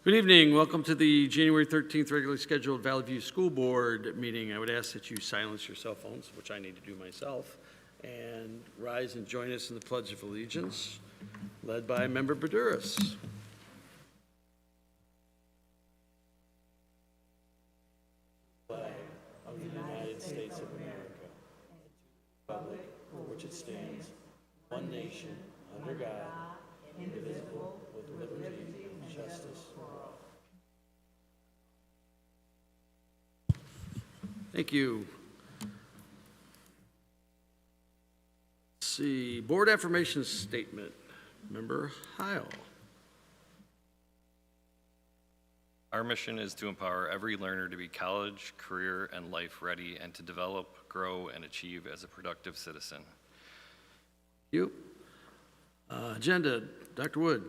Good evening. Welcome to the January 13th regularly scheduled Valley View School Board meeting. I would ask that you silence your cell phones, which I need to do myself, and rise and join us in the Pledge of Allegiance, led by Member Baduras. Flag of the United States of America, republic for which it stands, one nation, under God, indivisible, with liberty and justice for all. Thank you. Let's see, board affirmation statement. Member Heil. Our mission is to empower every learner to be college, career, and life ready and to develop, grow, and achieve as a productive citizen. Thank you. Agenda, Dr. Wood.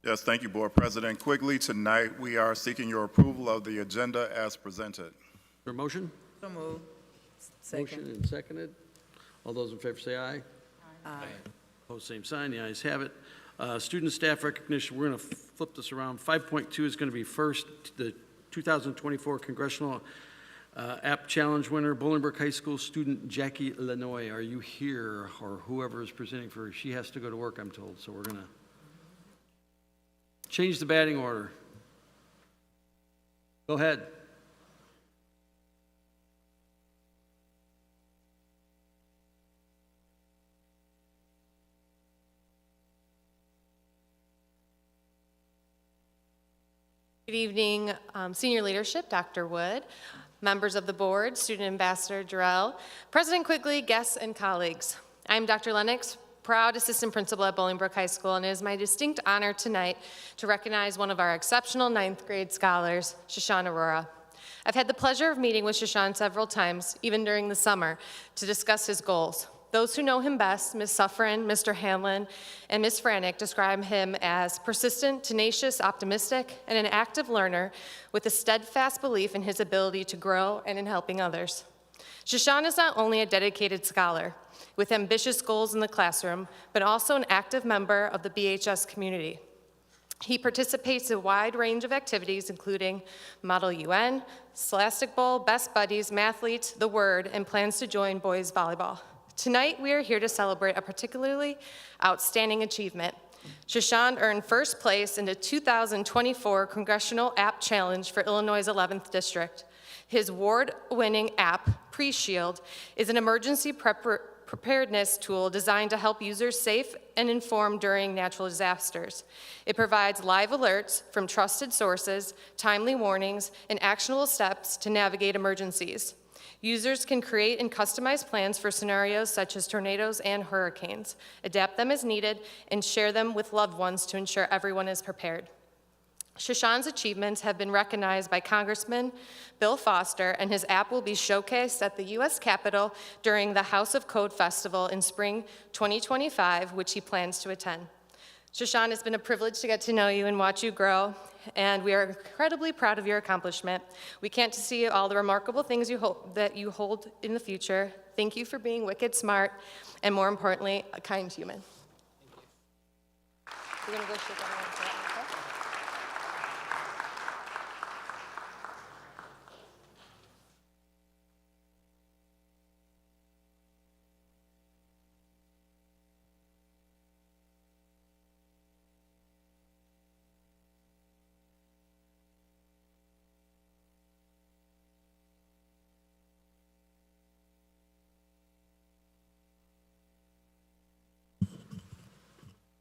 Yes, thank you, Board President Quigley. Tonight, we are seeking your approval of the agenda as presented. Is there a motion? So moved. Motion and seconded. All those in favor say aye. Aye. Opposed, same sign. The ayes have it. Student staff recognition, we're going to flip this around. 5.2 is going to be first, the 2024 Congressional App Challenge winner, Bolingbrook High School student Jackie Lanoy. Are you here? Or whoever is presenting for her. She has to go to work, I'm told, so we're going to change the batting order. Go ahead. Good evening, senior leadership, Dr. Wood, members of the board, student ambassador Jarrell, President Quigley, guests, and colleagues. I'm Dr. Lennox, proud assistant principal at Bolingbrook High School, and it is my distinct honor tonight to recognize one of our exceptional 9th grade scholars, Shashan Arora. I've had the pleasure of meeting with Shashan several times, even during the summer, to discuss his goals. Those who know him best, Ms. Suffren, Mr. Hanlon, and Ms. Franick, describe him as persistent, tenacious, optimistic, and an active learner with a steadfast belief in his ability to grow and in helping others. Shashan is not only a dedicated scholar with ambitious goals in the classroom, but also an active member of the BHS community. He participates in a wide range of activities, including Model UN, Scholastic Bowl, Best Buddies, Mathletes, The Word, and plans to join boys volleyball. Tonight, we are here to celebrate a particularly outstanding achievement. Shashan earned first place in the 2024 Congressional App Challenge for Illinois' 11th District. His award-winning app, Pre-Shield, is an emergency preparedness tool designed to help users safe and informed during natural disasters. It provides live alerts from trusted sources, timely warnings, and actionable steps to navigate emergencies. Users can create and customize plans for scenarios such as tornadoes and hurricanes, adapt them as needed, and share them with loved ones to ensure everyone is prepared. Shashan's achievements have been recognized by Congressman Bill Foster, and his app will be showcased at the U.S. Capitol during the House of Code Festival in spring 2025, which he plans to attend. Shashan, it's been a privilege to get to know you and watch you grow, and we are incredibly proud of your accomplishment. We can't see all the remarkable things that you hold in the future. Thank you for being wicked smart, and more importantly, a kind human. Thank you. We're gonna go shake everyone's hand, okay?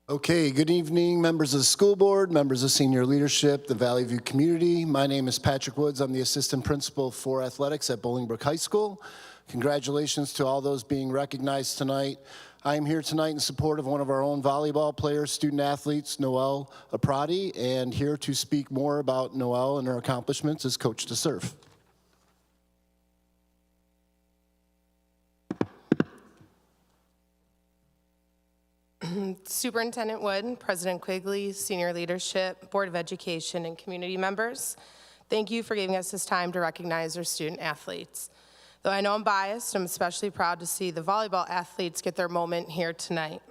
Okay, good evening, members of the school board, members of senior leadership, the Valley View community. My name is Patrick Woods. I'm the assistant principal for athletics at Bolingbrook High School. Congratulations to all those being recognized tonight. I am here tonight in support of one of our own volleyball players, student athletes, Noelle Aprati, and here to speak more about Noelle and her accomplishments is Coach to Serve. Superintendent Wood, President Quigley, senior leadership, Board of Education, and community members, thank you for giving us this time to recognize our student athletes. Though I know I'm biased, I'm especially proud to see the volleyball athletes get their moment here tonight.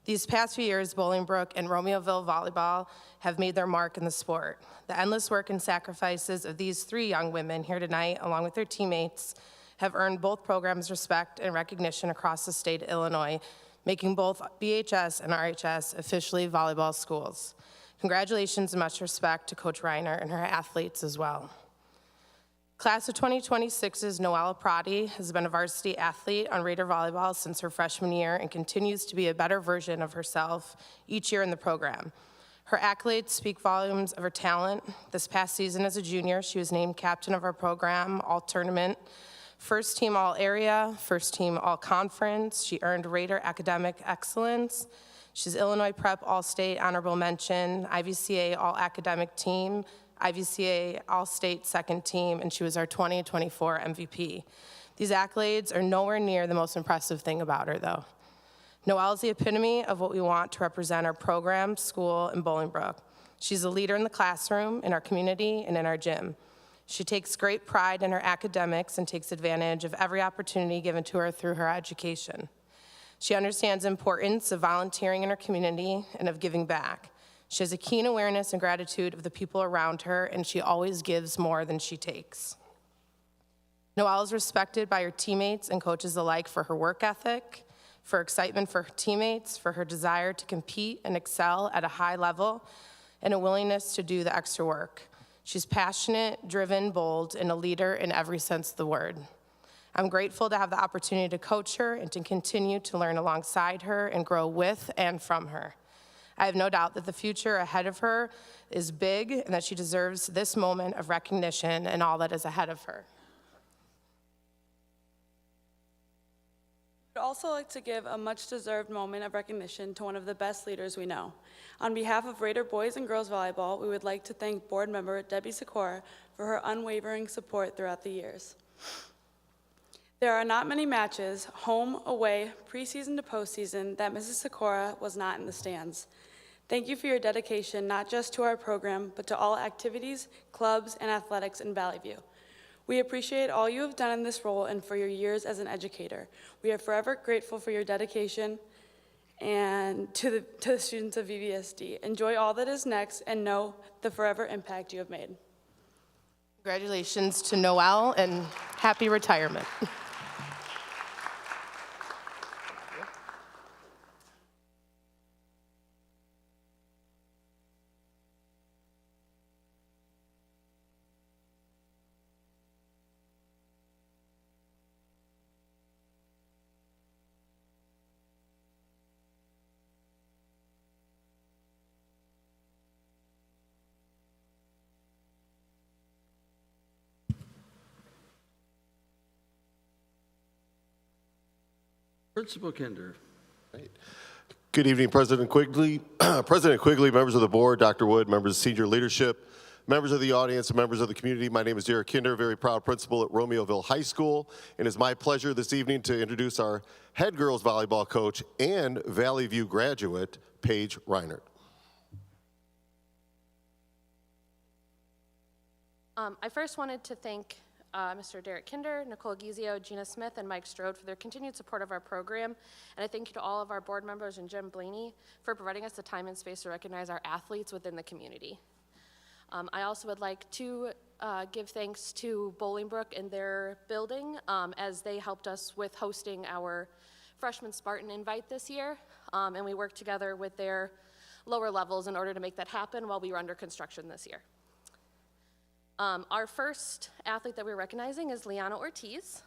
These past few years, Bolingbrook and Romeoville Volleyball have made their mark in the sport. The endless work and sacrifices of these 3 young women here tonight, along with their teammates, have earned both programs respect and recognition across the state of Illinois, making both BHS and RHS officially volleyball schools. Congratulations and much respect to Coach Reiner and her athletes as well. Class of 2026's Noella Prati has been a varsity athlete on Raider Volleyball since her freshman year and continues to be a better version of herself each year in the program. Her accolades speak volumes of her talent. This past season as a junior, she was named captain of our program, all tournament, first team all area, first team all conference. She earned Raider Academic Excellence. She's Illinois Prep All-State Honorable Mention, IVCA All Academic Team, IVCA All-State Second Team, and she was our 2024 MVP. These accolades are nowhere near the most impressive thing about her, though. Noelle is the epitome of what we want to represent our program, school, and Bolingbrook. She's a leader in the classroom, in our community, and in our gym. She takes great pride in her academics and takes advantage of every opportunity given to her through her education. She understands the importance of volunteering in her community and of giving back. She has a keen awareness and gratitude of the people around her, and she always gives more than she takes. Noelle is respected by her teammates and coaches alike for her work ethic, for excitement for her teammates, for her desire to compete and excel at a high level, and a willingness to do the extra work. She's passionate, driven, bold, and a leader in every sense of the word. I'm grateful to have the opportunity to coach her and to continue to learn alongside her and grow with and from her. I have no doubt that the future ahead of her is big and that she deserves this moment of recognition and all that is ahead of her. I'd also like to give a much-deserved moment of recognition to one of the best leaders we know. On behalf of Raider Boys and Girls Volleyball, we would like to thank board member Debbie Sikora for her unwavering support throughout the years. There are not many matches, home, away, preseason to postseason, that Mrs. Sikora was not in the stands. Thank you for your dedication, not just to our program, but to all activities, clubs, and athletics in Valley View. We appreciate all you have done in this role and for your years as an educator. We are forever grateful for your dedication and to the students of VVSD. Enjoy all that is next and know the forever impact you have made. Congratulations to Noelle and happy retirement. Principal Kinder. Good evening, President Quigley, President Quigley, members of the board, Dr. Wood, members of senior leadership, members of the audience, and members of the community. My name is Derek Kinder, very proud principal at Romeoville High School. It is my pleasure this evening to introduce our head girls volleyball coach and Valley View graduate, Paige Reinert. I first wanted to thank Mr. Derek Kinder, Nicole Gizio, Gina Smith, and Mike Strode for their continued support of our program. And I thank you to all of our board members and Jim Blaney for providing us the time and space to recognize our athletes within the community. I also would like to give thanks to Bolingbrook and their building as they helped us with hosting our freshman Spartan invite this year. And we worked together with their lower levels in order to make that happen while we were under construction this year. Our first athlete that we're recognizing is Liana Ortiz.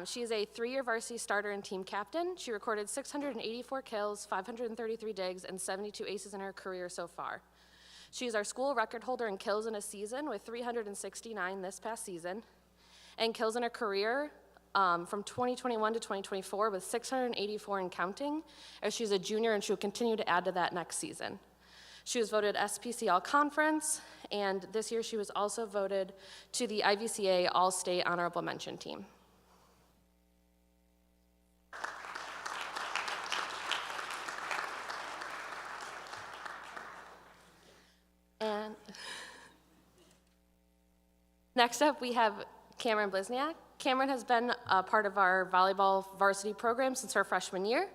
She is a 3-year varsity starter and team captain. She recorded 684 kills, 533 digs, and 72 aces in her career so far. She is our school record holder in kills in a season with 369 this past season, and kills in her career from 2021 to 2024 with 684 and counting, as she's a junior and she'll continue to add to that next season. She was voted SPC All-Conference, and this year she was also voted to the IVCA All-State Honorable Mention team. And next up, we have Cameron Blizniak. Cameron has been a part of our volleyball varsity program since her freshman year.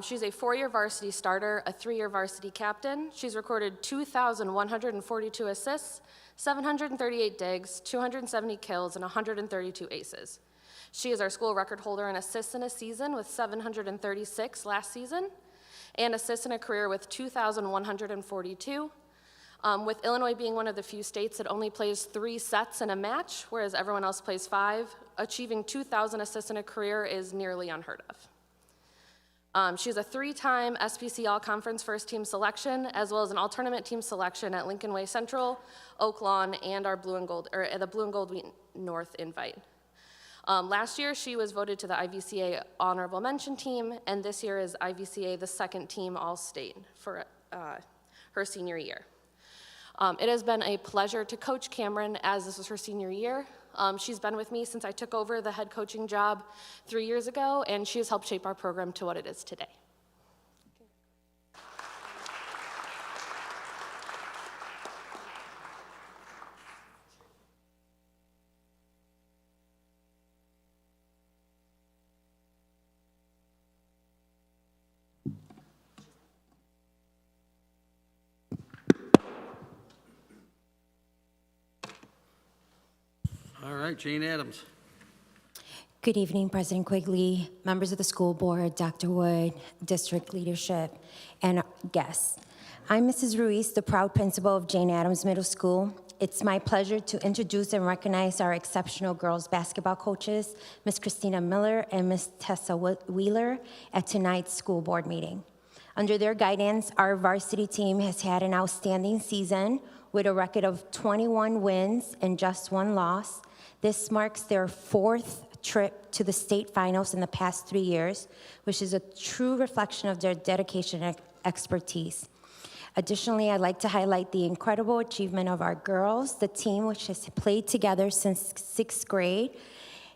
She's a 4-year varsity starter, a 3-year varsity captain. She's recorded 2,142 assists, 738 digs, 270 kills, and 132 aces. She is our school record holder in assists in a season with 736 last season, and assists in a career with 2,142. With Illinois being one of the few states that only plays 3 sets in a match, whereas everyone else plays 5, achieving 2,000 assists in a career is nearly unheard of. She's a 3-time SPC All-Conference First Team selection, as well as an All-Tournament Team selection at Lincoln Way Central, Oak Lawn, and our Blue and Gold, or the Blue and Gold North invite. Last year, she was voted to the IVCA Honorable Mention Team, and this year is IVCA the 2nd Team All-State for her senior year. It has been a pleasure to coach Cameron as this was her senior year. She's been with me since I took over the head coaching job 3 years ago, and she has helped shape our program to what it is today. All right, Jane Addams. Good evening, President Quigley, members of the school board, Dr. Wood, district leadership, and guests. I'm Mrs. Ruiz, the proud principal of Jane Addams Middle School. It's my pleasure to introduce and recognize our exceptional girls basketball coaches, Ms. Christina Miller and Ms. Tessa Wheeler, at tonight's school board meeting. Under their guidance, our varsity team has had an outstanding season with a record of 21 wins and just 1 loss. This marks their 4th trip to the state finals in the past 3 years, which is a true reflection of their dedication and expertise. Additionally, I'd like to highlight the incredible achievement of our girls. The team, which has played together since 6th grade,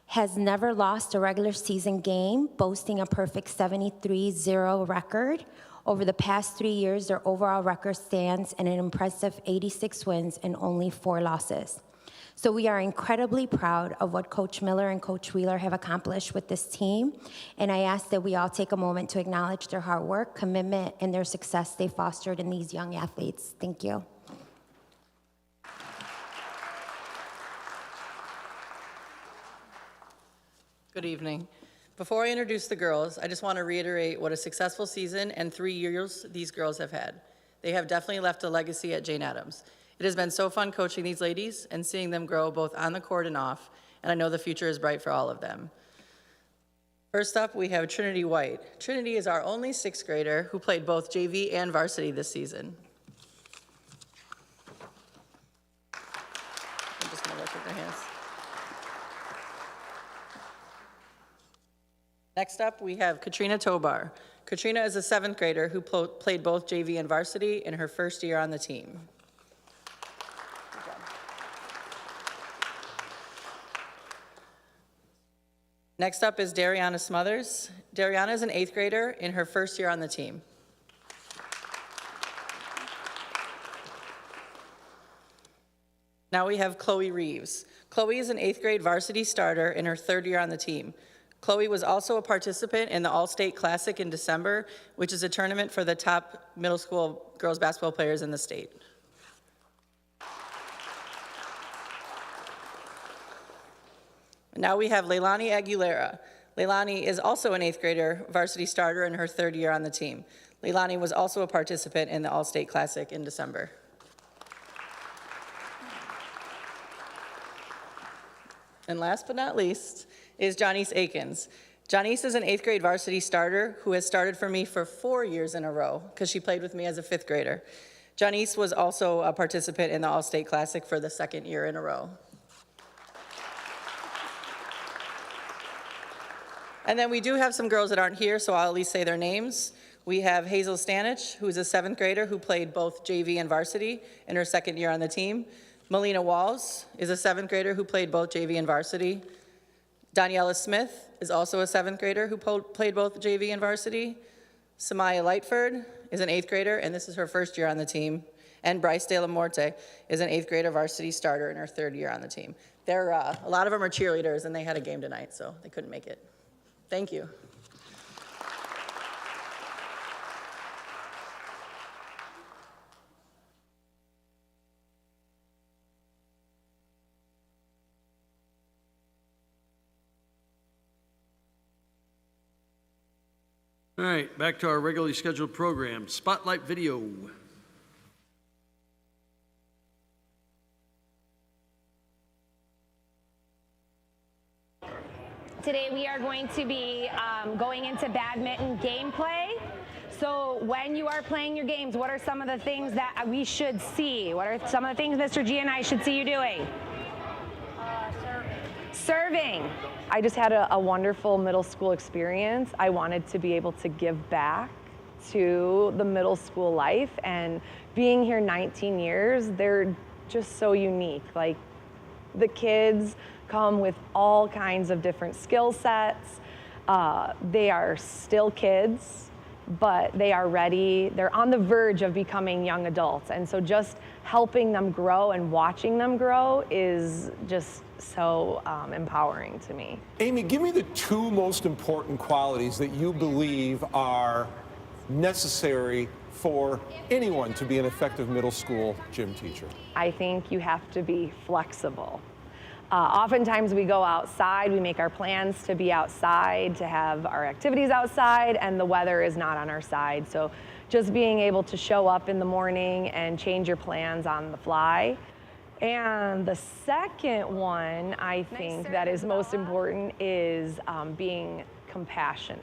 has never lost a regular season game, boasting a perfect 73-0 record. Over the past 3 years, their overall record stands at an impressive 86 wins and only 4 losses. So we are incredibly proud of what Coach Miller and Coach Wheeler have accomplished with this team, and I ask that we all take a moment to acknowledge their hard work, commitment, and their success they fostered in these young athletes. Thank you. Good evening. Before I introduce the girls, I just want to reiterate what a successful season and 3 years these girls have had. They have definitely left a legacy at Jane Addams. It has been so fun coaching these ladies and seeing them grow both on the court and off, and I know the future is bright for all of them. First up, we have Trinity White. Trinity is our only 6th grader who played both JV and varsity this season. I'm just going to look at their hands. Next up, we have Katrina Tobar. Katrina is a 7th grader who played both JV and varsity in her first year on the team. Next up is Dariana Smothers. Dariana is an 8th grader in her first year on the team. Now we have Chloe Reeves. Chloe is an 8th grade varsity starter in her 3rd year on the team. Chloe was also a participant in the All-State Classic in December, which is a tournament for the top middle school girls basketball players in the state. Now we have Leilani Aguilera. Leilani is also an 8th grader varsity starter in her 3rd year on the team. Leilani was also a participant in the All-State Classic in December. And last but not least is Janice Akins. Janice is an 8th grade varsity starter who has started for me for 4 years in a row because she played with me as a 5th grader. Janice was also a participant in the All-State Classic for the 2nd year in a row. And then we do have some girls that aren't here, so I'll at least say their names. We have Hazel Stanich, who's a 7th grader who played both JV and varsity in her 2nd year on the team. Melina Walls is a 7th grader who played both JV and varsity. Daniela Smith is also a 7th grader who played both JV and varsity. Samaya Lightford is an 8th grader, and this is her 1st year on the team. And Bryce De La Morte is an 8th grader varsity starter in her 3rd year on the team. They're, a lot of them are cheerleaders, and they had a game tonight, so they couldn't make it. Thank you. All right, back to our regularly scheduled program, Spotlight Video. Today we are going to be going into badminton gameplay. So when you are playing your games, what are some of the things that we should see? What are some of the things Mr. G and I should see you doing? Serving. I just had a wonderful middle school experience. I wanted to be able to give back to the middle school life, and being here 19 years, they're just so unique. Like, the kids come with all kinds of different skill sets. They are still kids, but they are ready. They're on the verge of becoming young adults. And so just helping them grow and watching them grow is just so empowering to me. Amy, give me the two most important qualities that you believe are necessary for anyone to be an effective middle school gym teacher. I think you have to be flexible. Oftentimes we go outside, we make our plans to be outside, to have our activities outside, and the weather is not on our side. So just being able to show up in the morning and change your plans on the fly. And the second one, I think, that is most important is being compassionate.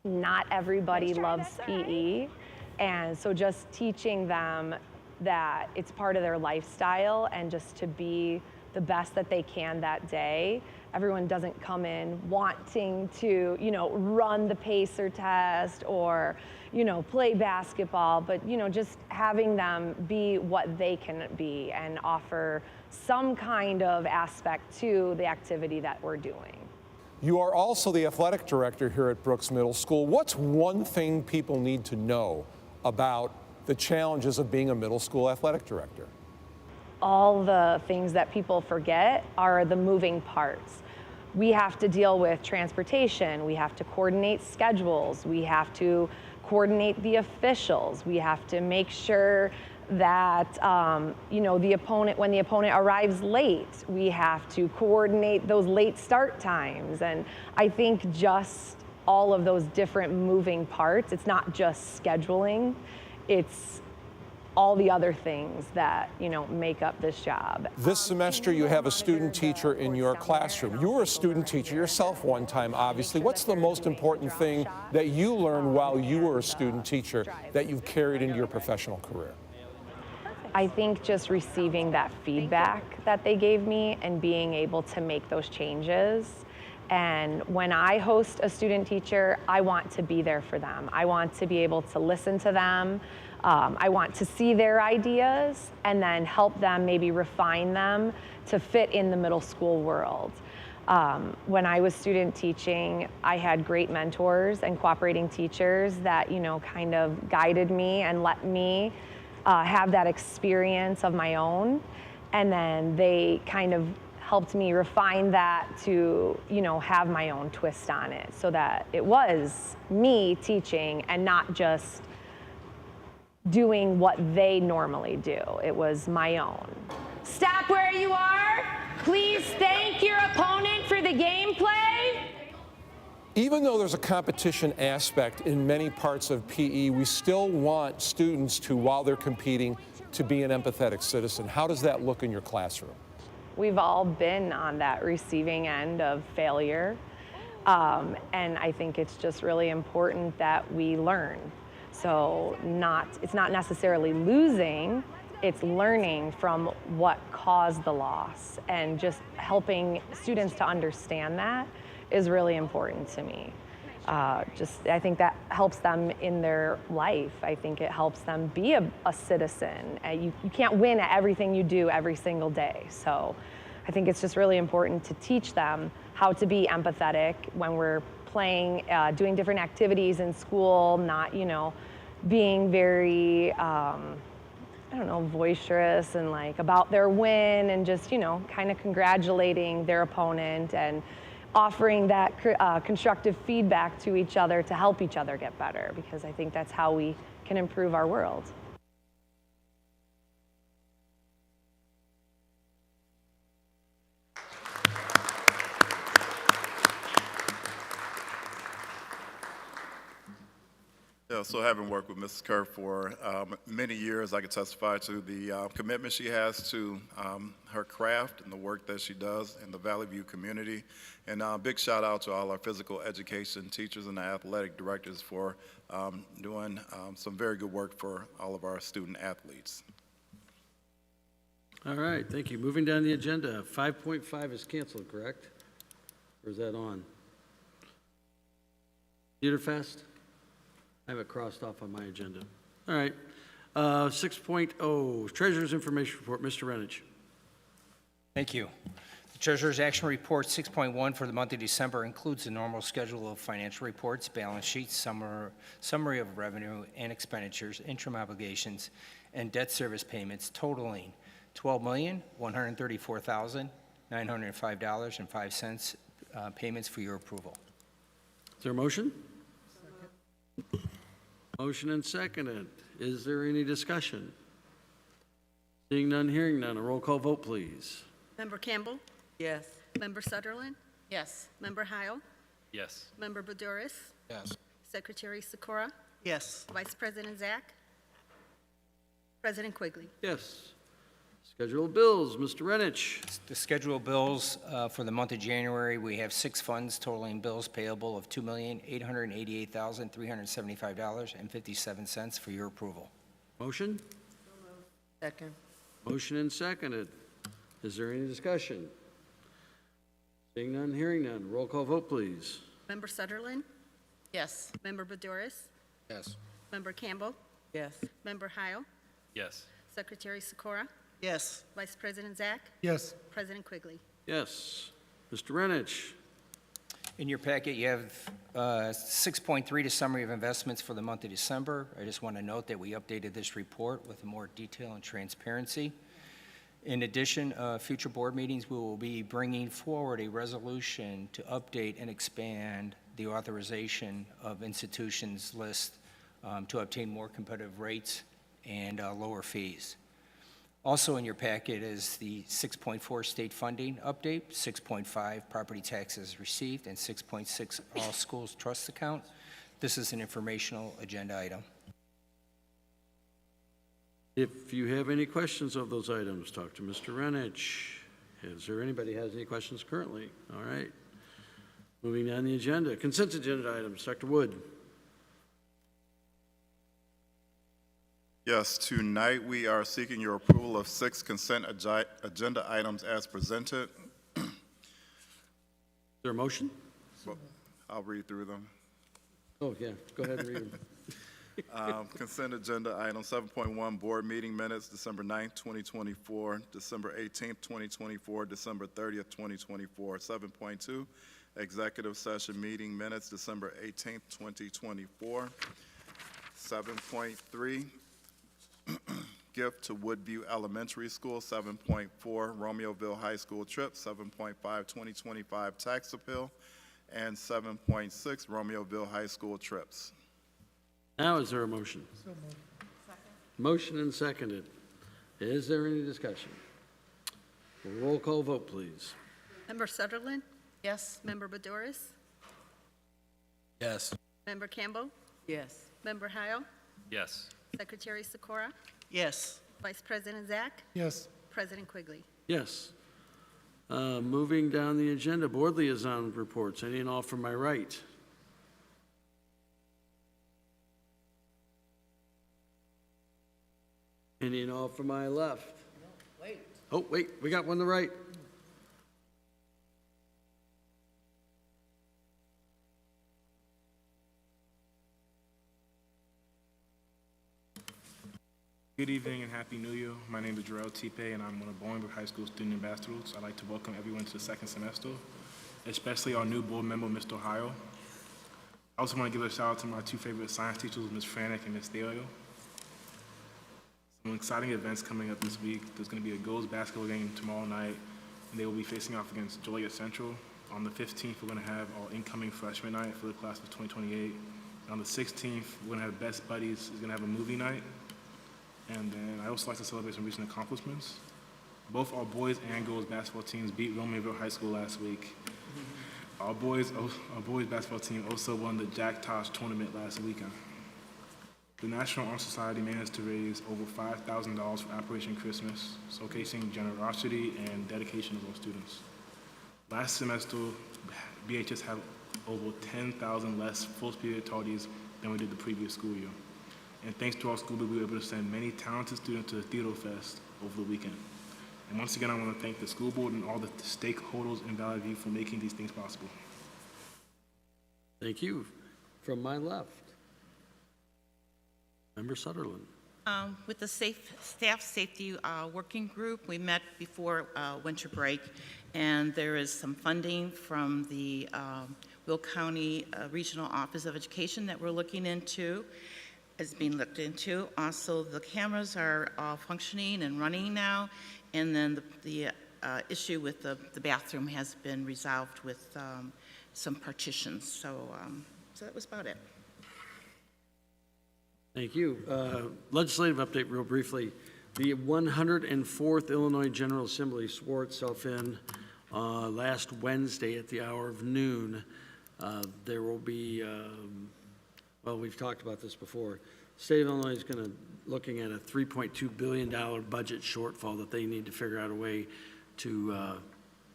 Not everybody loves PE, and so just teaching them that it's part of their lifestyle and just to be the best that they can that day. Everyone doesn't come in wanting to, run the pacer test or, play basketball, but, just having them be what they can be and offer some kind of aspect to the activity that we're doing. You are also the athletic director here at Brooks Middle School. What's one thing people need to know about the challenges of being a middle school athletic director? All the things that people forget are the moving parts. We have to deal with transportation, we have to coordinate schedules, we have to coordinate the officials, we have to make sure that the opponent, when the opponent arrives late, we have to coordinate those late start times. And I think just all of those different moving parts, it's not just scheduling, it's all the other things that, make up this job. This semester you have a student teacher in your classroom. You were a student teacher yourself one time, obviously. What's the most important thing that you learned while you were a student teacher that you've carried into your professional career? I think just receiving that feedback that they gave me and being able to make those changes. And when I host a student teacher, I want to be there for them. I want to be able to listen to them. I want to see their ideas and then help them maybe refine them to fit in the middle school world. When I was student teaching, I had great mentors and cooperating teachers that, kind of guided me and let me have that experience of my own. And then they kind of helped me refine that to, have my own twist on it so that it was me teaching and not just doing what they normally do. It was my own. Stop where you are. Please thank your opponent for the gameplay. Even though there's a competition aspect in many parts of PE, we still want students to, while they're competing, to be an empathetic citizen. How does that look in your classroom? We've all been on that receiving end of failure. And I think it's just really important that we learn. So it's not necessarily losing, it's learning from what caused the loss, and just helping students to understand that is really important to me. I think that helps them in their life. I think it helps them be a citizen. You can't win at everything you do every single day. So I think it's just really important to teach them how to be empathetic when we're playing, doing different activities in school, not, being very I don't know, boisterous and like about their win and just, you know, kind of congratulating their opponent and offering that constructive feedback to each other to help each other get better, because I think that's how we can improve our world. Yeah, so having worked with Mrs. Kerr for many years, I can testify to the commitment she has to her craft and the work that she does in the Valley View community. And big shout out to all our physical education teachers and the athletic directors for doing some very good work for all of our student athletes. All right, thank you. Moving down the agenda, 5.5 is canceled, correct? Or is that on? Theater Fest? I have it crossed off on my agenda. All right. 6.0, Treasurer's Information Report. Mr. Renich. Thank you. The Treasurer's Action Report 6.1 for the month of December includes the normal schedule of financial reports, balance sheets, summary of revenue and expenditures, interim obligations, and debt service payments totaling $12,134,905.05 payments for your approval. Is there a motion? Motion and seconded. Is there any discussion? Seeing none, hearing none, a roll call vote, please. Member Campbell? Yes. Member Sutherland? Yes. Member Heil? Yes. Member Boudouris? Yes. Secretary Sikora? Yes. Vice President Zach? President Quigley? Yes. Schedule of bills, Mr. Renich. The schedule of bills for the month of January, we have 6 funds totaling bills payable of $2,888,375.57 for your approval. Motion? Second. Motion and seconded. Is there any discussion? Seeing none, hearing none, roll call vote, please. Member Sutherland? Yes. Member Boudouris? Yes. Member Campbell? Yes. Member Heil? Yes. Secretary Sikora? Yes. Vice President Zach? Yes. President Quigley? Yes. Mr. Renich. In your packet, you have 6.3 to summary of investments for the month of December. I just want to note that we updated this report with more detail and transparency. In addition, future board meetings, we will be bringing forward a resolution to update and expand the authorization of institutions list to obtain more competitive rates and lower fees. Also in your packet is the 6.4 state funding update, 6.5 property taxes received, and 6.6 all schools trust account. This is an informational agenda item. If you have any questions of those items, talk to Mr. Renich. Is there anybody has any questions currently? All right. Moving down the agenda, consent agenda items, Dr. Wood. Yes, tonight we are seeking your approval of 6 consent agenda items as presented. Is there a motion? Well, I'll read through them. Oh, yeah, go ahead and read them. Consent agenda item 7.1, board meeting minutes, December 9th, 2024, December 18th, 2024, December 30th, 2024. 7.2, executive session meeting minutes, December 18th, 2024. 7.3, gift to Woodview Elementary School. 7.4, Romeoville High School trip. 7.5, 2025 tax appeal. And 7.6, Romeoville High School trips. Now is there a motion? So moved. Motion and seconded. Is there any discussion? Roll call vote, please. Member Sutherland? Yes. Member Boudouris? Yes. Member Campbell? Yes. Member Heil? Yes. Secretary Sikora? Yes. Vice President Zach? Yes. President Quigley? Yes. Moving down the agenda, board liaison reports. Any and all from my right. Any and all from my left. Wait. Oh, wait, we got one to the right. Good evening and Happy New Year. My name is Jarrell Tipe and I'm one of Bolingbrook High School student ambassadors. I'd like to welcome everyone to the second semester, especially our new board member, Mr. Heil. I also want to give a shout out to my 2 favorite science teachers, Ms. Franek and Ms. Therio. Some exciting events coming up this week. There's going to be a girls basketball game tomorrow night, and they will be facing off against Joliet Central. On the 15th, we're going to have our incoming freshman night for the class of 2028. On the 16th, we're going to have Best Buddies is going to have a movie night. And then I also like to celebrate some recent accomplishments. Both our boys and girls basketball teams beat Romeoville High School last week. Our boys basketball team also won the Jack Tosh tournament last weekend. The National Honor Society managed to raise over $5,000 for Operation Christmas, showcasing generosity and dedication of our students. Last semester, BHS had over 10,000 less full-spirited tardies than we did the previous school year. And thanks to our school, we were able to send many talented students to the Theater Fest over the weekend. And once again, I want to thank the school board and all the stakeholders in Valley View for making these things possible. Thank you. From my left, Member Sutherland. With the staff safety working group, we met before winter break, and there is some funding from the Will County Regional Office of Education that we're looking into. Is being looked into. Also, the cameras are all functioning and running now, and then the issue with the bathroom has been resolved with some partitions. So that was about it. Thank you. Legislative update real briefly. The 104th Illinois General Assembly swore itself in last Wednesday at the hour of noon. There will be well, we've talked about this before. The state of Illinois is looking at a $3.2 billion budget shortfall that they need to figure out a way to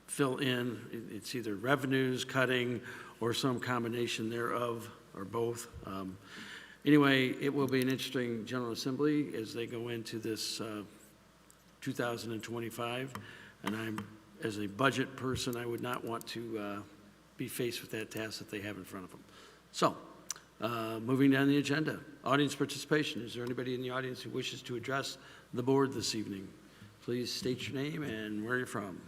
fill in. It's either revenues cutting or some combination thereof or both. Anyway, it will be an interesting General Assembly as they go into this 2025. And as a budget person, I would not want to be faced with that task that they have in front of them. So, moving down the agenda, audience participation. Is there anybody in the audience who wishes to address the board this evening? Please state your name and where you're from.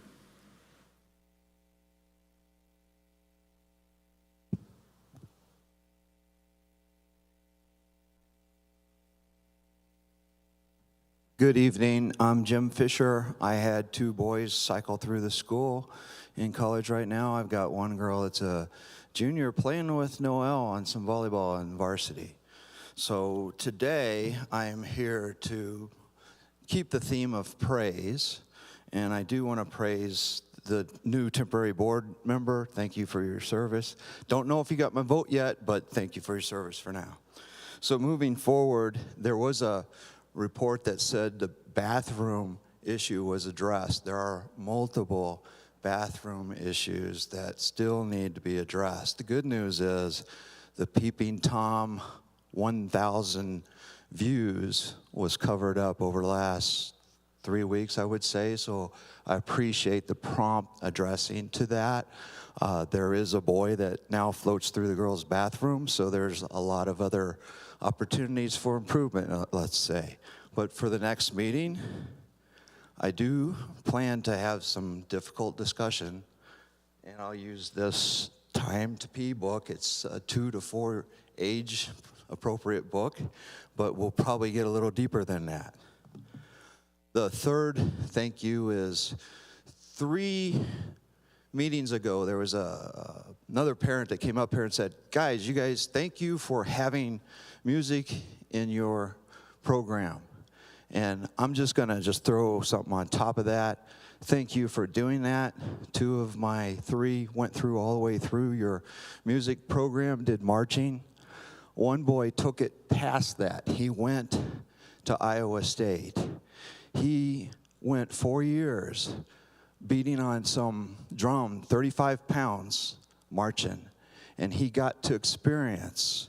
Good evening. I'm Jim Fisher. I had 2 boys cycle through the school. In college right now, I've got one girl that's a junior playing with Noel on some volleyball in varsity. So today I am here to keep the theme of praise, and I do want to praise the new temporary board member. Thank you for your service. Don't know if you got my vote yet, but thank you for your service for now. So moving forward, there was a report that said the bathroom issue was addressed. There are multiple bathroom issues that still need to be addressed. The good news is the Peeping Tom 1,000 views was covered up over the last 3 weeks, I would say, so I appreciate the prompt addressing to that. There is a boy that now floats through the girls' bathroom, so there's a lot of other opportunities for improvement, let's say. But for the next meeting, I do plan to have some difficult discussion, and I'll use this Time to Pee book. It's a 2 to 4 age appropriate book, but we'll probably get a little deeper than that. The third thank you is 3 meetings ago, there was another parent that came up here and said, guys, thank you for having music in your program. And I'm just gonna throw something on top of that. Thank you for doing that. 2 of my 3 went through all the way through your music program, did marching. One boy took it past that. He went to Iowa State. He went 4 years beating on some drum, 35 pounds, marching. And he got to experience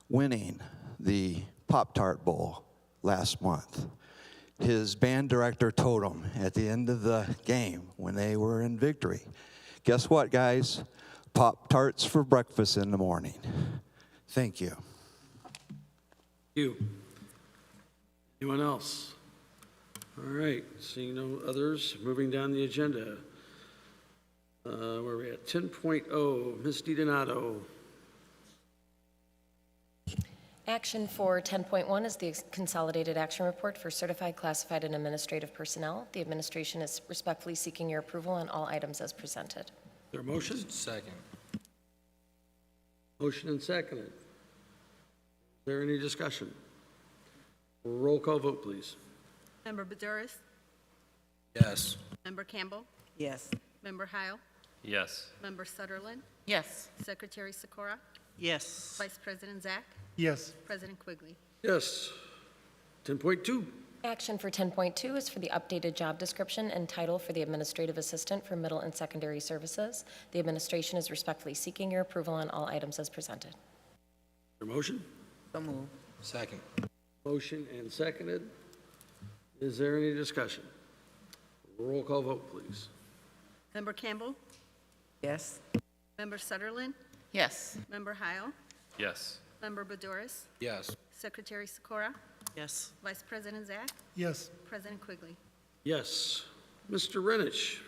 winning the Pop-Tart Bowl last month. His band director told him at the end of the game when they were in victory, guess what, guys? Pop-Tarts for breakfast in the morning. Thank you. Thank you. Anyone else? All right, seeing no others, moving down the agenda. Where are we at? 10.0, Ms. DiDonato. Action for 10.1 is the consolidated action report for certified, classified, and administrative personnel. The administration is respectfully seeking your approval on all items as presented. Is there a motion? Second. Motion and seconded. Is there any discussion? Roll call vote, please. Member Buduris? Yes. Member Campbell? Yes. Member Heil? Yes. Member Sutherland? Yes. Secretary Sikora? Yes. Vice President Zach? Yes. President Quigley? Yes. 10.2. Action for 10.2 is for the updated job description and title for the administrative assistant for middle and secondary services. The administration is respectfully seeking your approval on all items as presented. Is there a motion? So move. Second. Motion and seconded. Is there any discussion? Roll call vote, please. Member Campbell? Yes. Member Sutherland? Yes. Member Heil? Yes. Member Buduris? Yes. Secretary Sikora? Yes. Vice President Zach? Yes. President Quigley? Yes. Mr. Renich,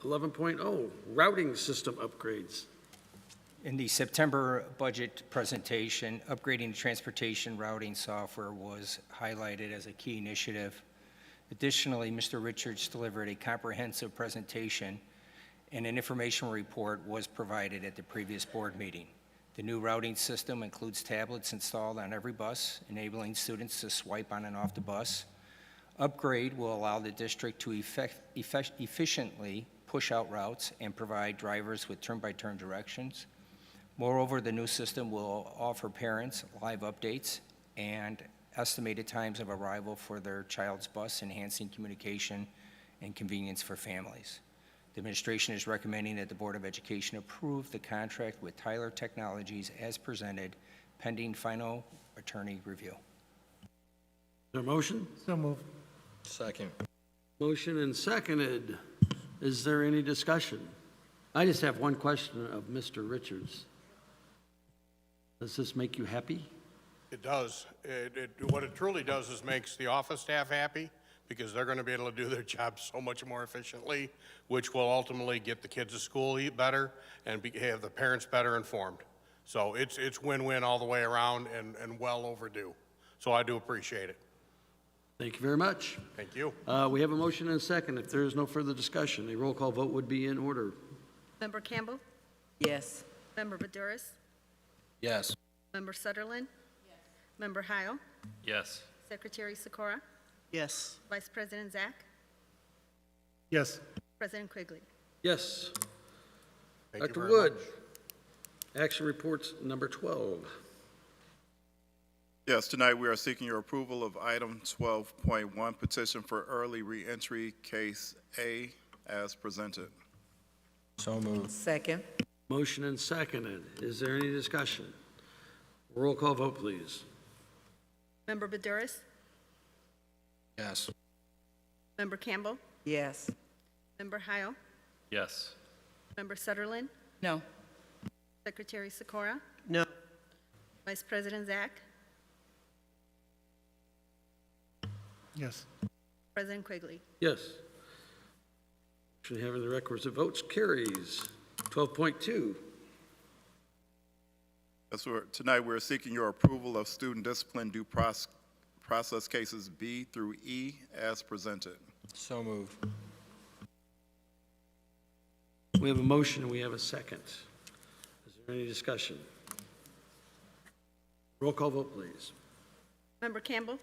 11.0, routing system upgrades. In the September budget presentation, upgrading the transportation routing software was highlighted as a key initiative. Additionally, Mr. Richards delivered a comprehensive presentation, and an information report was provided at the previous board meeting. The new routing system includes tablets installed on every bus, enabling students to swipe on and off the bus. Upgrade will allow the district to efficiently push out routes and provide drivers with turn-by-turn directions. Moreover, the new system will offer parents live updates and estimated times of arrival for their child's bus, enhancing communication and convenience for families. The administration is recommending that the Board of Education approve the contract with Tyler Technologies as presented, pending final attorney review. Is there a motion? So move. Second. Motion and seconded. Is there any discussion? I just have one question of Mr. Richards. Does this make you happy? It does. What it truly does is makes the office staff happy, because they're going to be able to do their job so much more efficiently, which will ultimately get the kids to school better and have the parents better informed. So it's win-win all the way around and well overdue. So I do appreciate it. Thank you very much. Thank you. We have a motion and a second. If there is no further discussion, a roll call vote would be in order. Member Campbell? Yes. Member Buduris? Yes. Member Sutherland? Yes. Member Heil? Yes. Secretary Sikora? Yes. Vice President Zach? Yes. President Quigley? Yes. Thank you Dr. very Wood, much. action reports number 12. Yes, tonight we are seeking your approval of item 12.1, petition for early reentry, case A, as presented. So moved. Second. Motion and seconded. Is there any discussion? Roll call vote, please. Member Buduris? Yes. Member Campbell? Yes. Member Heil? Yes. Member Sutherland? No. Secretary Sikora? No. Vice President Zach? Yes. President Quigley? Yes. Motion having the requisite votes carries. 12.2. Yes, tonight we're seeking your approval of student discipline due process cases B through E as presented. So moved. We have a motion and we have a second. Is there any discussion? Roll call vote, please. Member Campbell?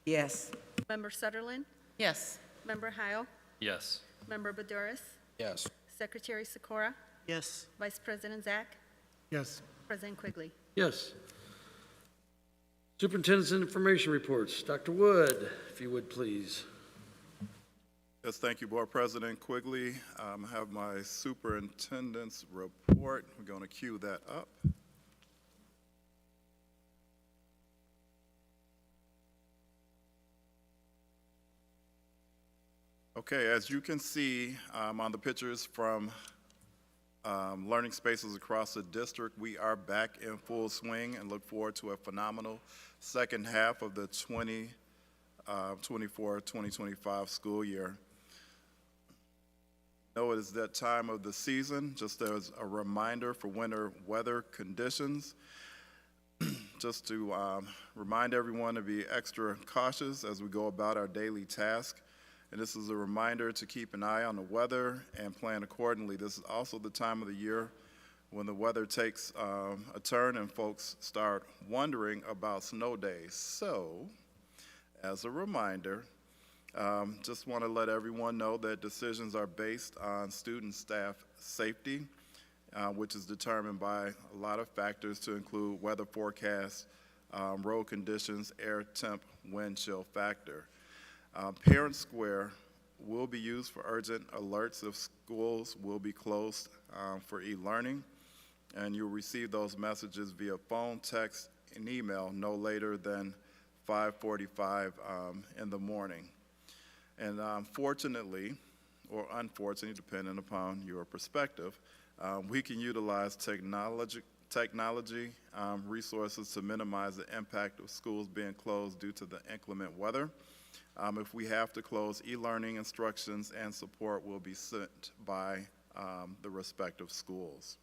Yes. Member Sutherland? Yes. Member Heil? Yes. Member Buduris? Yes. Secretary Sikora? Yes. Vice President Zach? Yes. President Quigley? Yes. Superintendent's information reports. Dr. Wood, if you would, please. Yes, thank you, Board President Quigley. I have my superintendent's report. We're going to cue that up. Okay, as you can see on the pictures from learning spaces across the district, we are back in full swing and look forward to a phenomenal second half of the 2024-2025 school year. Know it is that time of the season, just as a reminder for winter weather conditions. just to remind everyone to be extra cautious as we go about our daily task. And this is a reminder to keep an eye on the weather and plan accordingly. This is also the time of the year when the weather takes a turn and folks start wondering about snow days. So, as a reminder, just want to let everyone know that decisions are based on student staff safety, which is determined by a lot of factors to include weather forecasts, road conditions, air temp, wind chill factor. Parent Square will be used for urgent alerts if schools will be closed for e-learning, and you'll receive those messages via phone, text, and email no later than 5:45 in the morning. And fortunately, or unfortunately, depending upon your perspective, we can utilize technology resources to minimize the impact of schools being closed due to the inclement weather. If we have to close, e-learning instructions and support will be sent by the respective schools.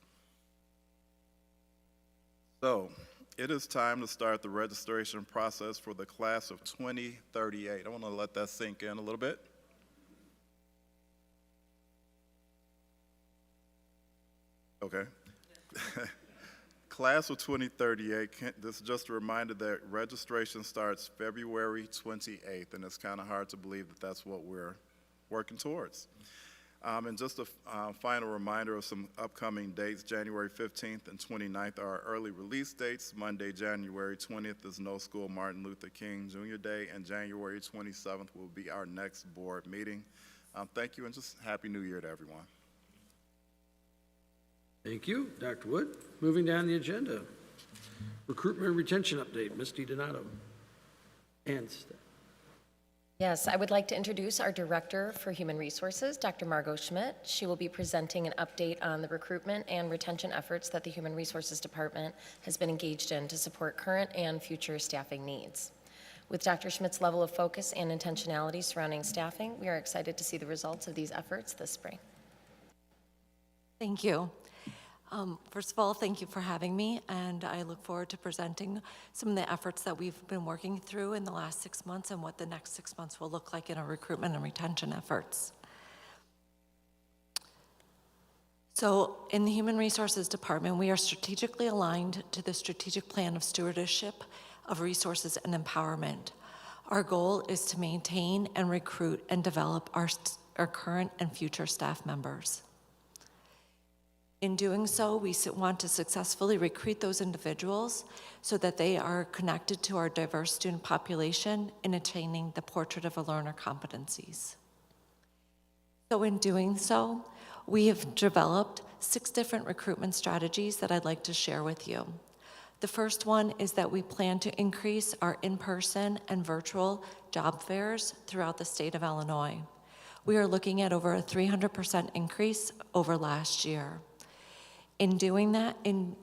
So, it is time to start the registration process for the class of 2038. I want to let that sink in a little bit. Okay. Class of 2038, this is just a reminder that registration starts February 28th, and it's kind of hard to believe that that's what we're working towards. And just a final reminder of some upcoming dates. January 15th and 29th are our early release dates. Monday, January 20th is No School Martin Luther King Jr. Day, and January 27th will be our next board meeting. Thank you, and just Happy New Year to everyone. Thank you, Dr. Wood. Moving down the agenda, recruitment and retention update, Ms. DiDonato and staff. Yes, I would like to introduce our Director for Human Resources, Dr. Margot Schmidt. She will be presenting an update on the recruitment and retention efforts that the Human Resources Department has been engaged in to support current and future staffing needs. With Dr. Schmidt's level of focus and intentionality surrounding staffing, we are excited to see the results of these efforts this spring. Thank you. First of all, thank you for having me, and I look forward to presenting some of the efforts that we've been working through in the last 6 months and what the next 6 months will look like in our recruitment and retention efforts. So in the Human Resources Department, we are strategically aligned to the strategic plan of stewardship of resources and empowerment. Our goal is to maintain and recruit and develop our current and future staff members. In doing so, we want to successfully recruit those individuals so that they are connected to our diverse student population in attaining the portrait of a learner competencies. So in doing so, we have developed 6 different recruitment strategies that I'd like to share with you. The first one is that we plan to increase our in-person and virtual job fairs throughout the state of Illinois. We are looking at over a 300% increase over last year. In doing that, in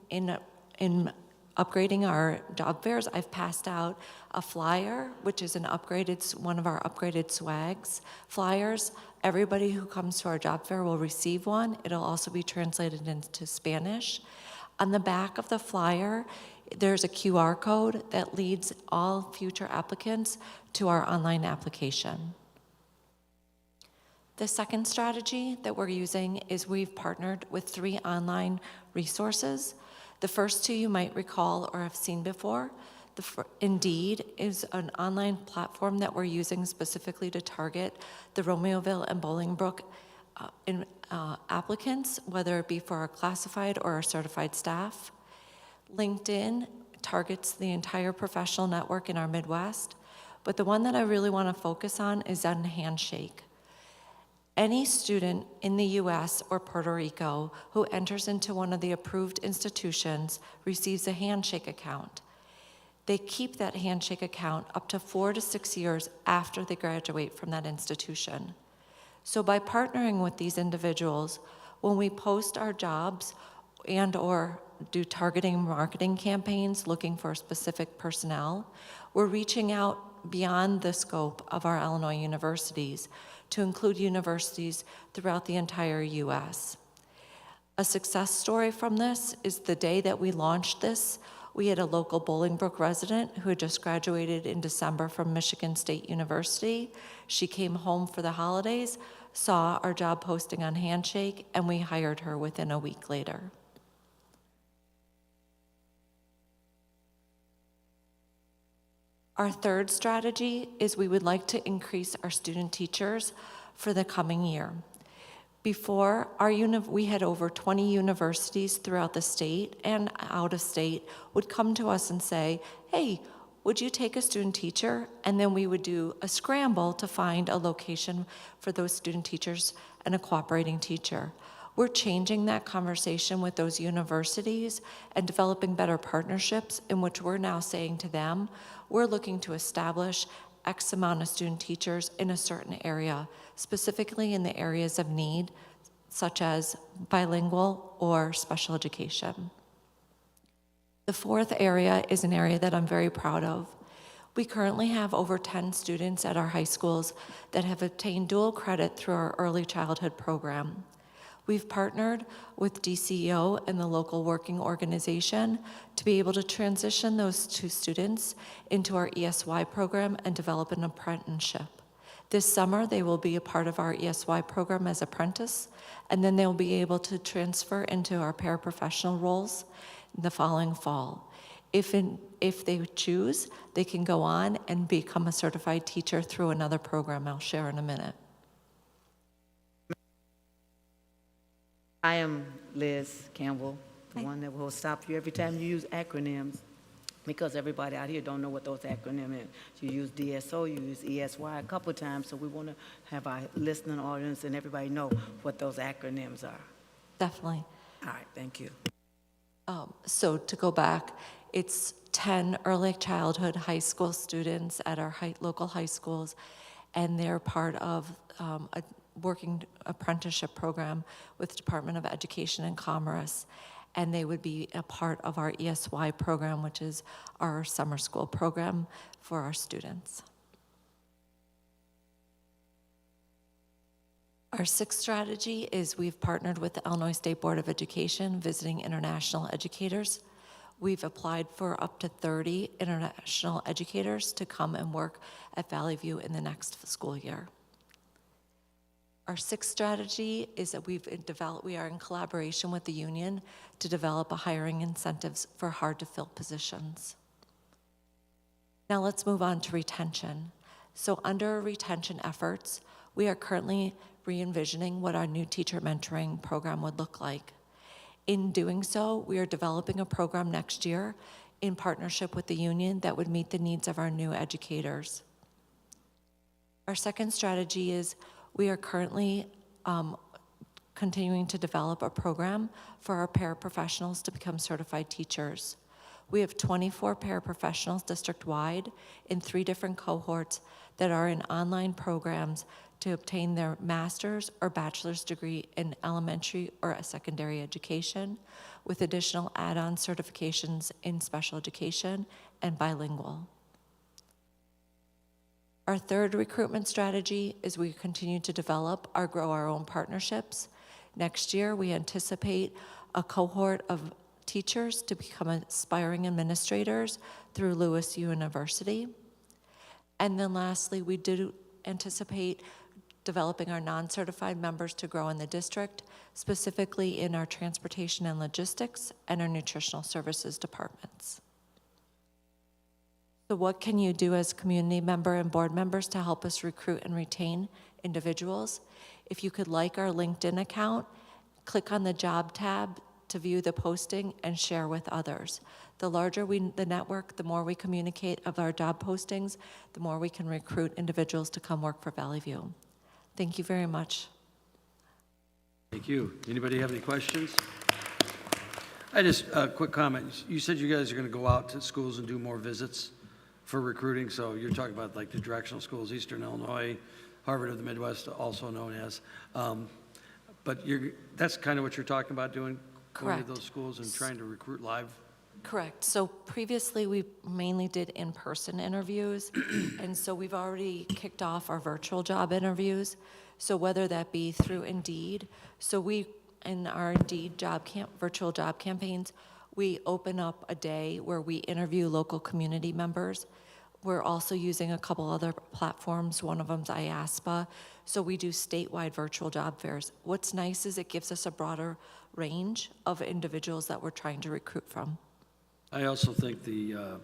upgrading our job fairs, I've passed out a flyer, which is one of our upgraded swags flyers. Everybody who comes to our job fair will receive one. It'll also be translated into Spanish. On the back of the flyer, there's a QR code that leads all future applicants to our online application. The second strategy that we're using is we've partnered with 3 online resources. The first 2 you might recall or have seen before. Indeed is an online platform that we're using specifically to target the Romeoville and Bolingbrook applicants, whether it be for our classified or our certified staff. LinkedIn targets the entire professional network in our Midwest, but the one that I really want to focus on is on Handshake. Any student in the US or Puerto Rico who enters into one of the approved institutions receives a Handshake account. They keep that Handshake account up to 4 to 6 years after they graduate from that institution. So by partnering with these individuals, when we post our jobs and or do targeting marketing campaigns looking for specific personnel, we're reaching out beyond the scope of our Illinois universities to include universities throughout the entire US. A success story from this is the day that we launched this, We had a local Bolingbrook resident who had just graduated in December from Michigan State University. She came home for the holidays, saw our job posting on Handshake, and we hired her within a week later. Our third strategy is we would like to increase our student teachers for the coming year. Before, we had over 20 universities throughout the state and out of state would come to us and say, hey, would you take a student teacher? And then we would do a scramble to find a location for those student teachers and a cooperating teacher. We're changing that conversation with those universities and developing better partnerships in which we're now saying to them, we're looking to establish X amount of student teachers in a certain area, specifically in the areas of need, such as bilingual or special education. The fourth area is an area that I'm very proud of. We currently have over 10 students at our high schools that have obtained dual credit through our early childhood program. We've partnered with DCEO and the local working organization to be able to transition those two students into our ESY program and develop an apprenticeship. This summer, they will be a part of our ESY program as apprentice, and then they'll be able to transfer into our paraprofessional roles in the following fall. If they choose, they can go on and become a certified teacher through another program I'll share in a minute. I am Liz Campbell, the one that will stop you every time you use acronyms, because everybody out here don't know what those acronyms are. You use DSO, you use ESY a couple of times, so we want to have our listening audience and everybody know what those acronyms are. Definitely. All right, thank you. So to go back, it's 10 early childhood high school students at our local high schools, and they're part of a working apprenticeship program with the Department of Education and Commerce, and they would be a part of our ESY program, which is our summer school program for our students. Our sixth strategy is we've partnered with the Illinois State Board of Education, visiting international educators. We've applied for up to 30 international educators to come and work at Valley View in the next school year. Our sixth strategy is that we are in collaboration with the union to develop a hiring incentives for hard-to-fill positions. Now let's move on to retention. So under retention efforts, we are currently re-envisioning what our new teacher mentoring program would look like. In doing so, we are developing a program next year in partnership with the union that would meet the needs of our new educators. Our second strategy is we are currently continuing to develop a program for our paraprofessionals to become certified teachers. We have 24 paraprofessionals district-wide in 3 different cohorts that are in online programs to obtain their master's or bachelor's degree in elementary or secondary education, with additional add-on certifications in special education and bilingual. Our third recruitment strategy is we continue to develop or grow our own partnerships. Next year, we anticipate a cohort of teachers to become aspiring administrators through Lewis University. And then lastly, we do anticipate developing our non-certified members to grow in the district, specifically in our transportation and logistics and our nutritional services departments. So what can you do as community member and board members to help us recruit and retain individuals? If you could like our LinkedIn account, click on the job tab to view the posting and share with others. The larger the network, the more we communicate of our job postings, the more we can recruit individuals to come work for Valley View. Thank you very much. Thank you. Anybody have any questions? I just, a quick comment. You said you guys are going to go out to schools and do more visits for recruiting, so you're talking about like the directional schools, Eastern Illinois, Harvard of the Midwest, also known as. But that's kind of what you're talking about doing? Going to those schools and trying to recruit live? Correct. So previously, we mainly did in-person interviews, and so we've already kicked off our virtual job interviews. So whether that be through Indeed, so we, in our Indeed virtual job campaigns, we open up a day where we interview local community members. We're also using a couple other platforms. One of them's IASPA. So we do statewide virtual job fairs. What's nice is it gives us a broader range of individuals that we're trying to recruit from. I also think the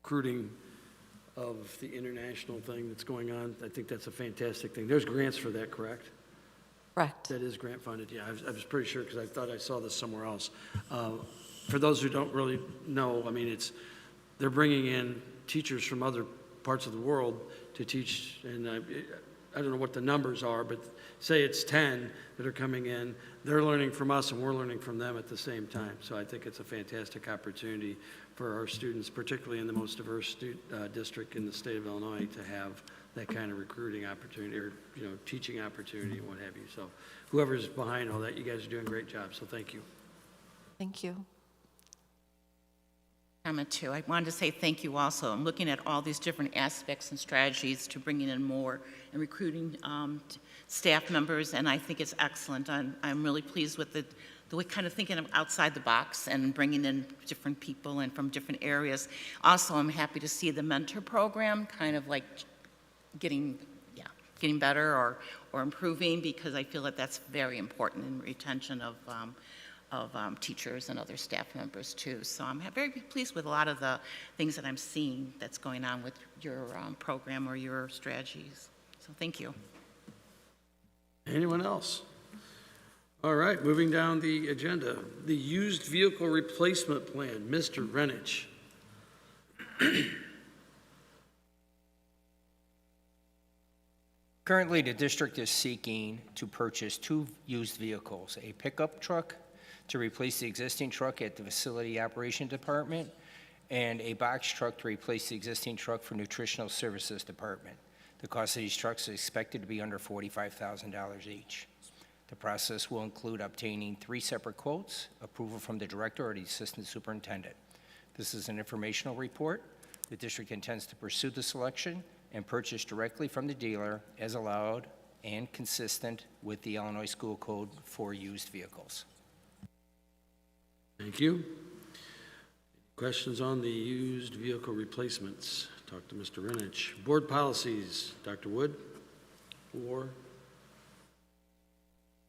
recruiting of the international thing that's going on, I think that's a fantastic thing. There's grants for that, correct? Correct. That is grant funded, yeah. I was pretty sure because I thought I saw this somewhere else. For those who don't really know, I mean, they're bringing in teachers from other parts of the world to teach, and I don't know what the numbers are, but say it's 10 that are coming in. They're learning from us and we're learning from them at the same time. So I think it's a fantastic opportunity for our students, particularly in the most diverse district in the state of Illinois, to have that kind of recruiting opportunity or, teaching opportunity and what have you. So whoever's behind all that, you guys are doing a great job. So thank you. Thank you. Comment too. I wanted to say thank you also. I'm looking at all these different aspects and strategies to bringing in more and recruiting staff members, and I think it's excellent. I'm really pleased with the way kind of thinking of outside the box and bringing in different people and from different areas. Also, I'm happy to see the mentor program kind of like getting better or improving, because I feel that that's very important in retention of teachers and other staff members too. So I'm very pleased with a lot of the things that I'm seeing that's going on with your program or your strategies. So thank you. Anyone else? All right, moving down the agenda. The used vehicle replacement plan, Mr. Renich. Currently, the district is seeking to purchase 2 used vehicles, a pickup truck to replace the existing truck at the Facility Operation Department, and a box truck to replace the existing truck for Nutritional Services Department. The cost of these trucks is expected to be under $45,000 each. The process will include obtaining 3 separate quotes, approval from the director or the assistant superintendent. This is an informational report. The district intends to pursue the selection and purchase directly from the dealer as allowed and consistent with the Illinois School Code for used vehicles. Thank you. Questions on the used vehicle replacements? Talk to Mr. Renich. Board policies, Dr. Wood, or?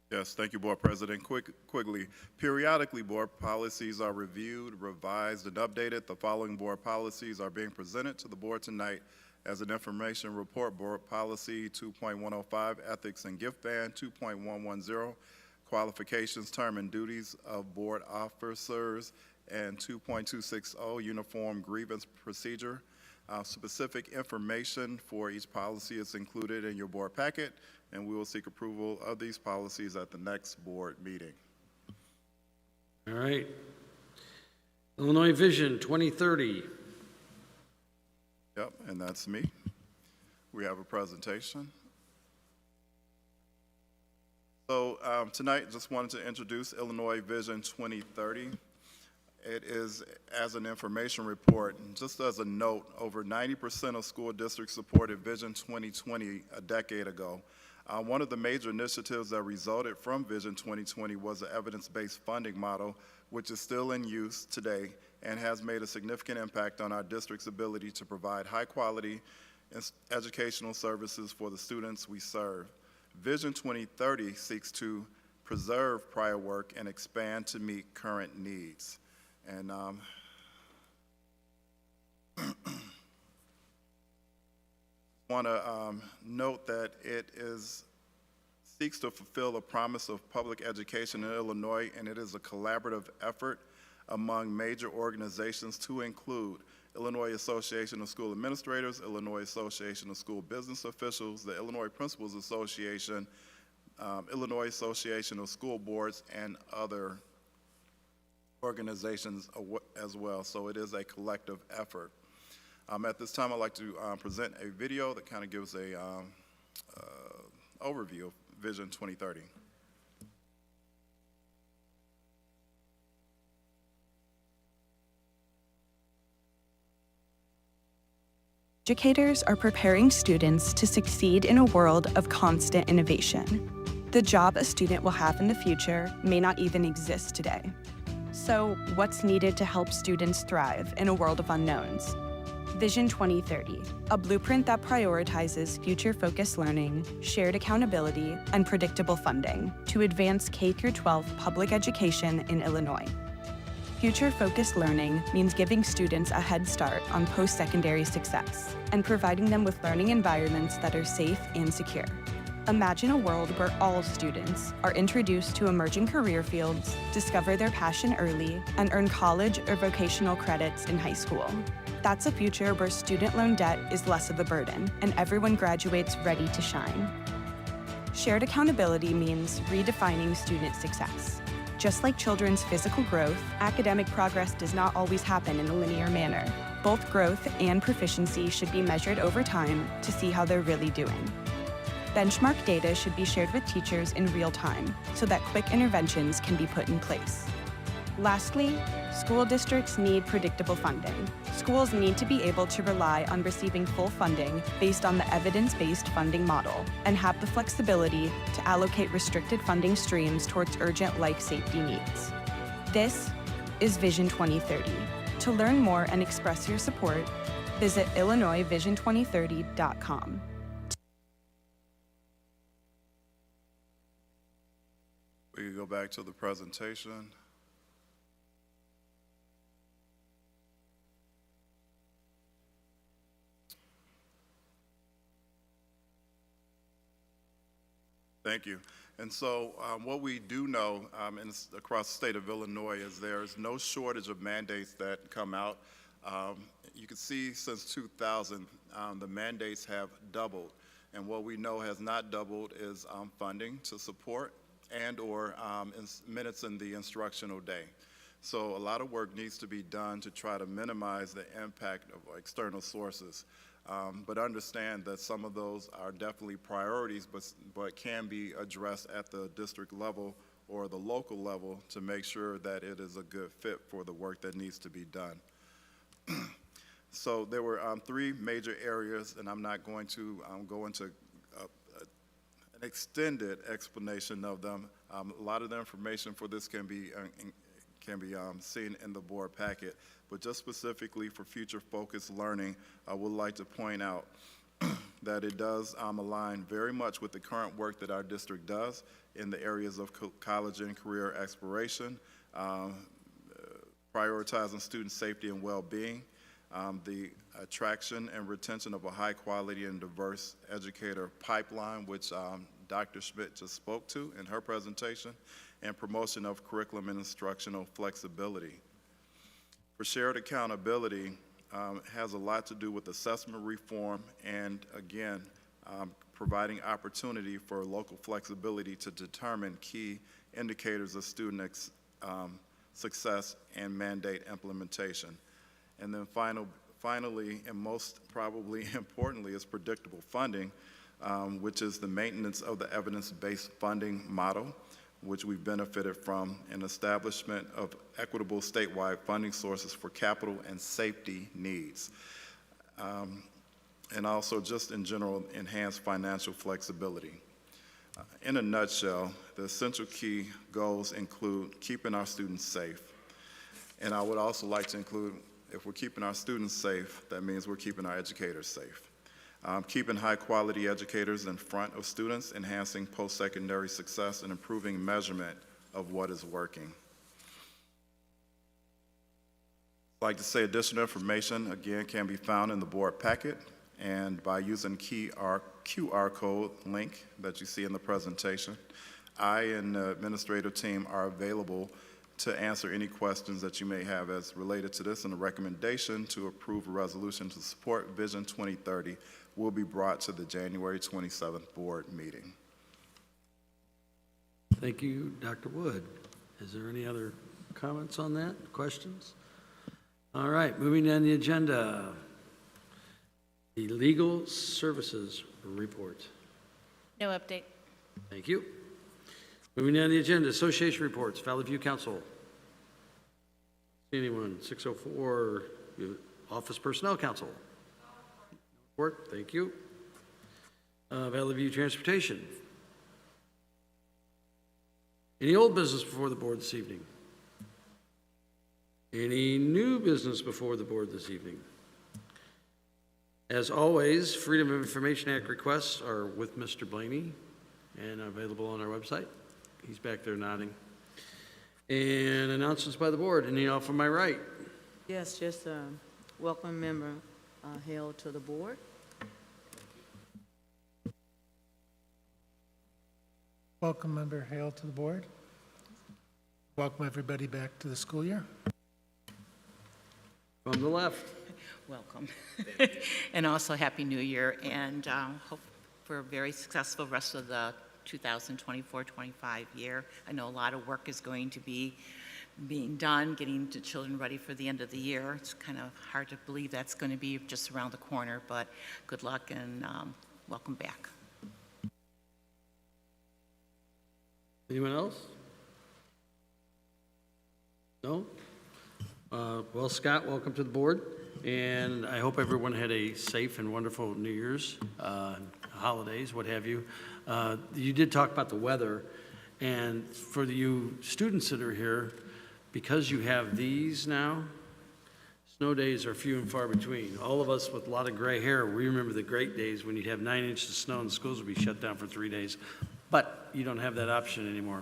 Yes, thank you, Board President. Quickly, periodically, board policies are reviewed, revised, and updated. The following board policies are being presented to the board tonight as an information report. Board Policy 2.105, Ethics and Gift Ban, 2.110, Qualifications, Term, and Duties of Board Officers, and 2.260, Uniform Grievance Procedure. Specific information for each policy is included in your board packet, and we will seek approval of these policies at the next board meeting. All right. Illinois Vision 2030. Yep, and that's me. We have a presentation. So tonight, just wanted to introduce Illinois Vision 2030. It is as an information report. And just as a note, over 90% of school districts supported Vision 2020 a decade ago. One of the major initiatives that resulted from Vision 2020 was the evidence-based funding model, which is still in use today and has made a significant impact on our district's ability to provide high-quality educational services for the students we serve. Vision 2030 seeks to preserve prior work and expand to meet current needs. And want to note that it seeks to fulfill a promise of public education in Illinois, and it is a collaborative effort among major organizations to include Illinois Association of School Administrators, Illinois Association of School Business Officials, the Illinois Principals Association, Illinois Association of School Boards, and other organizations as well. So it is a collective effort. At this time, I'd like to present a video that kind of gives a overview of Vision 2030. Educators are preparing students to succeed in a world of constant innovation. The job a student will have in the future may not even exist today. So, what's needed to help students thrive in a world of unknowns? Vision 2030, a blueprint that prioritizes future-focused learning, shared accountability, and predictable funding to advance K-12 public education in Illinois. Future-focused learning means giving students a head start on post-secondary success and providing them with learning environments that are safe and secure. Imagine a world where all students are introduced to emerging career fields, discover their passion early, and earn college or vocational credits in high school. That's a future where student loan debt is less of a burden and everyone graduates ready to shine. Shared accountability means redefining student success. Just like children's physical growth, academic progress does not always happen in a linear manner. Both growth and proficiency should be measured over time to see how they're really doing. Benchmark data should be shared with teachers in real time so that quick interventions can be put in place. Lastly, school districts need predictable funding. Schools need to be able to rely on receiving full funding based on the evidence-based funding model and have the flexibility to allocate restricted funding streams towards urgent life safety needs. This is Vision 2030. To learn more and express your support, visit IllinoisVision2030.com. We can go back to the presentation. Thank you. And so what we do know across the state of Illinois is there's no shortage of mandates that come out. You can see since 2000, the mandates have doubled. And what we know has not doubled is funding to support and or minutes in the instructional day. So a lot of work needs to be done to try to minimize the impact of external sources. But understand that some of those are definitely priorities, but can be addressed at the district level or the local level to make sure that it is a good fit for the work that needs to be done. So there were 3 major areas, and I'm not going to go into an extended explanation of them. A lot of the information for this can be seen in the board packet, but just specifically for future-focused learning, I would like to point out that it does align very much with the current work that our district does in the areas of college and career exploration, prioritizing student safety and well-being, the attraction and retention of a high-quality and diverse educator pipeline, which Dr. Schmidt just spoke to in her presentation, and promotion of curriculum and instructional flexibility. For shared accountability, has a lot to do with assessment reform and, again, providing opportunity for local flexibility to determine key indicators of student success and mandate implementation. And then finally, and most probably importantly, is predictable funding, which is the maintenance of the evidence-based funding model, which we've benefited from, and establishment of equitable statewide funding sources for capital and safety needs. And also just in general, enhanced financial flexibility. In a nutshell, the essential key goals include keeping our students safe. And I would also like to include, if we're keeping our students safe, that means we're keeping our educators safe. Keeping high-quality educators in front of students, enhancing post-secondary success, and improving measurement of what is working. I'd like to say additional information, again, can be found in the board packet, and by using QR code link that you see in the presentation, I and the administrative team are available to answer any questions that you may have as related to this, and a recommendation to approve a resolution to support Vision 2030 will be brought to the January 27th board meeting. Thank you, Dr. Wood. Is there any other comments on that, questions? All right, moving down the agenda, the legal services report. No update. Thank you. Moving down the agenda, association reports, Valley View Council. Anyone? 604, Office Personnel Council. Report, thank you. Valley View Transportation. Any old business before the board this evening? Any new business before the board this evening? As always, Freedom of Information Act requests are with Mr. Blaney and available on our website. He's back there nodding. And announcements by the board. Any off on my right? Yes, just a welcome member Hale to the board. Welcome member Hale to the board. Welcome everybody back to the school year. From the left. Welcome. And also Happy New Year, and hope for a very successful rest of the 2024-25 year. I know a lot of work is going to be being done, getting the children ready for the end of the year. It's kind of hard to believe that's going to be just around the corner, but good luck and welcome back. Anyone else? No? Well, Scott, welcome to the board, and I hope everyone had a safe and wonderful New Year's, holidays, what have you. You did talk about the weather, and for you students that are here, because you have these now, snow days are few and far between. All of us with a lot of gray hair, we remember the great days when you'd have 9 inches of snow and the schools would be shut down for 3 days, but you don't have that option anymore.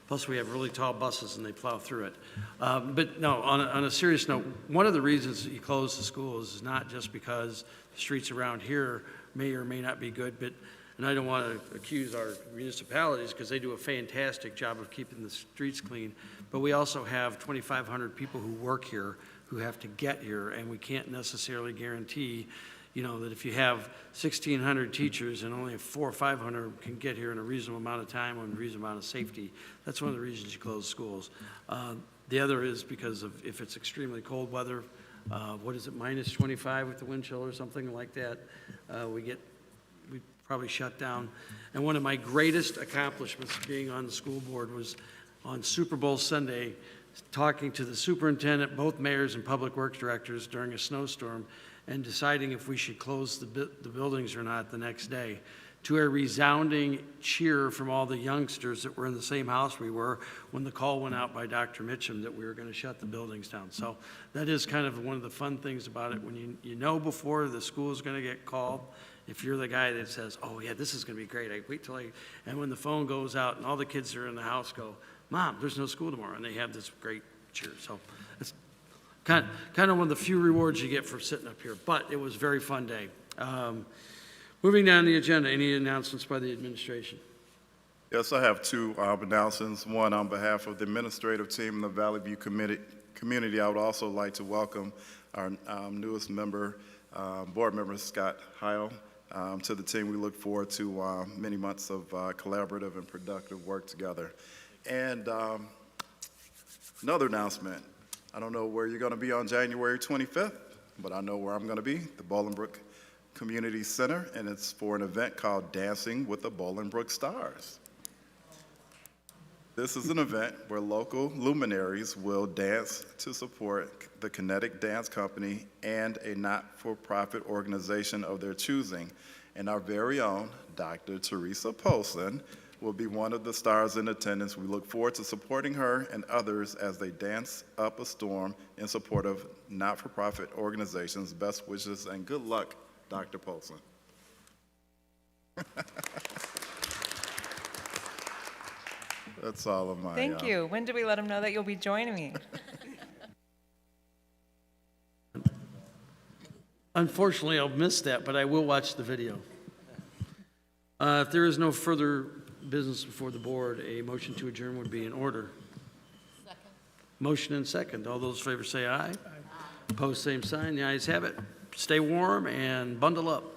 Plus, we have really tall buses, and they plow through it. But no, on a serious note, one of the reasons that you close the schools is not just because the streets around here may or may not be good, but, and I don't want to accuse our municipalities because they do a fantastic job of keeping the streets clean, but we also have 2,500 people who work here who have to get here, and we can't necessarily guarantee that if you have 1,600 teachers and only 400 or 500 can get here in a reasonable amount of time and a reasonable amount of safety, that's one of the reasons you close schools. The other is because of if it's extremely cold weather, what is it, minus 25 with the wind chill or something like that, we probably shut down. And one of my greatest accomplishments being on the school board was on Super Bowl Sunday, talking to the superintendent, both mayors and public works directors during a snowstorm, and deciding if we should close the buildings or not the next day, to a resounding cheer from all the youngsters that were in the same house we were when the call went out by Dr. Mitchum that we were going to shut the buildings down. So that is kind of one of the fun things about it. When you know before the school is going to get called, if you're the guy that says, oh yeah, this is going to be great, I wait till and when the phone goes out and all the kids that are in the house go, Mom, there's no school tomorrow, and they have this great cheer. So it's kind of one of the few rewards you get for sitting up here, but it was a very fun day. Moving down the agenda, any announcements by the administration? Yes, I have two announcements. One on behalf of the administrative team and the Valley View community, I would also like to welcome our newest member, board member Scott Heil, to the team. We look forward to many months of collaborative and productive work together. And another announcement. I don't know where you're going to be on January 25th, but I know where I'm going to be, the Bolingbrook Community Center, and it's for an event called Dancing with the Bolingbrook Stars. This is an event where local luminaries will dance to support the Kinetic Dance Company and a not-for-profit organization of their choosing. And our very own Dr. Teresa Polson will be one of the stars in attendance. We look forward to supporting her and others as they dance up a storm in support of not-for-profit organizations. Best wishes and good luck, Dr. Polson. That's all of my... Thank you. When do we let them know that you'll be joining me? Unfortunately, I'll miss that, but I will watch the video. If there is no further business before the board, a motion to adjourn would be in order. Second. Motion and second. All those in favor say aye. Aye. Opposed, same sign. The ayes have it. Stay warm and bundle up.